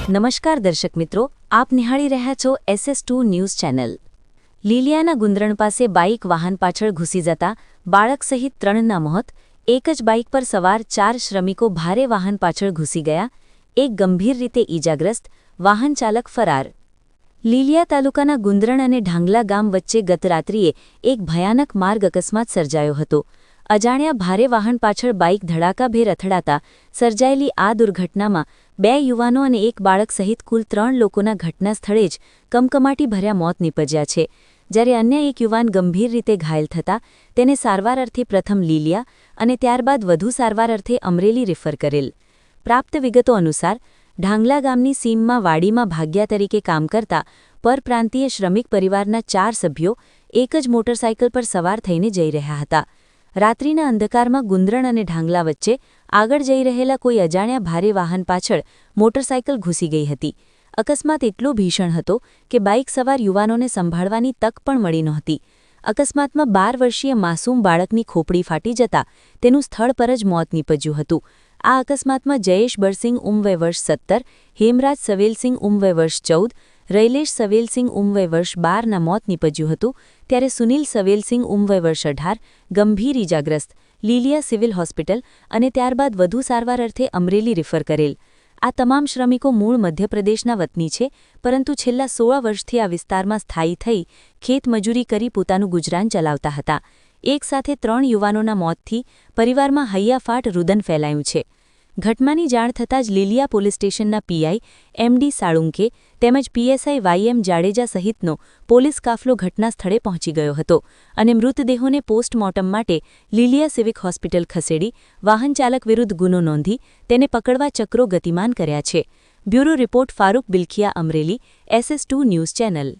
નમસ્કાર દર્શક મિત્રો, આપ નિહાળી રહ્યા છો SS2 ન્યૂઝ ચેનલ। લીલિયાના ગુંદરણ પાસે બાઇક વાહન પાછળ ઘૂસી જતા બાળક સહિત 3ના મોત, એક જ બાઇક પર સવાર 4 શ્રમિકો ભારે વાહન પાછળ ઘૂસી ગયા, એક ગંભીર રીતે ઈજાગ્રસ્ત, વાહન ચાલક ફરાર। લીલિયા તાલુકાના ગુંદરણ અને ઢાંગલા ગામ વચ્ચે ગત રાત્રિએ એક ભયાનક માર્ગ અકસ્માત સર્જાયો હતો। અજાણ્યા ભારે વાહન પાછળ બાઇક ધડાકાભેર અથડાતા સર્જાયેલી આ દુર્ઘટનામાં 2 યુવાનો અને એક બાળક સહિત કુલ 3 લોકોના ઘટના સ્થળે જ કમકમાટીભર્યા મોત નીપજ્યા છે, જ્યારે અન્ય એક યુવાન ગંભીર રીતે ઘાયલ થતા તેને સારવાર અર્થે પ્રથમ લીલિયા અને ત્યારબાદ વધુ સારવાર અર્થે અમરેલી રિફર કરેલ। પ્રાપ્ત વિગતો અનુસાર ઢાંગલા ગામની સીમમાં વાડીમાં ભાગ્યા તરીકે કામ કરતા પરપ્રાંતીય શ્રમિક પરિવારના 4 સભ્યો એક જ મોટરસાઇકલ પર સવાર થઈને જઈ રહ્યા હતા। રાત્રિના અંધકારમાં ગુંદરણ અને ઢાંગલા વચ્ચે આગળ જઈ રહેલા કોઈ અજાણ્યા ભારે વાહન પાછળ મોટરસાઇકલ ઘૂસી ગઈ હતી। અકસ્માત એટલો ભીષણ હતો કે બાઇક સવાર યુવાનોને સંભાળવાની તક પણ મળી નહોતી। અકસ્માતમાં 12 વર્ષીય માસૂમ બાળકની ખોપડી ફાટી જતા તેનું સ્થળ પર જ મોત નીપજ્યું હતું। આ અકસ્માતમાં જયેશ બરસિંગ ઉંમર વર્ષ 17, હેમરાજ સવેલસિંહ ઉંમર વર્ષ 14, રૈલેશ સવેલસિંહ ઉંમર વર્ષ 12ના મોત નીપજ્યું હતું, ત્યારે સુનિલ સવેલસિંહ ઉંમર વર્ષ 18 ગંભીર ઈજાગ્રસ્ત, લીલિયા સિવિલ હોસ્પિટલ અને ત્યારબાદ વધુ સારવાર અર્થે અમરેલી રિફર કરેલ। આ તમામ શ્રમિકો મૂળ મધ્યપ્રદેશના વતની છે, પરંતુ છેલ્લા 16 વર્ષથી આ વિસ્તારમાં સ્થાયી થઈ ખેતમજૂરી કરી પોતાનું ગુજરાન ચલાવતા હતા। એક સાથે 3 યુવાનોના મોતથી પરિવારમાં હૈયાફાટ રુદન ફેલાયું છે। ઘટનાની જાણ થતાં જ લીલિયા પોલીસ સ્ટેશનના પીઆઈ MD સાળુંકે તેમજ PSI YM જાડેજા સહિતનો પોલીસ કાફલો ઘટના સ્થળે પહોંચી ગયો હતો અને મૃતદેહોને પોસ્ટમોર્ટમ માટે લીલિયા સિવિક હોસ્પિટલ ખસેડી વાહન ચાલક વિરુદ્ધ ગુનો નોંધી તેને પકડવા ચક્રો ગતિમાન કર્યા છે। Bureau report Farooq Bilakhia, Amreli, SS2 news channel.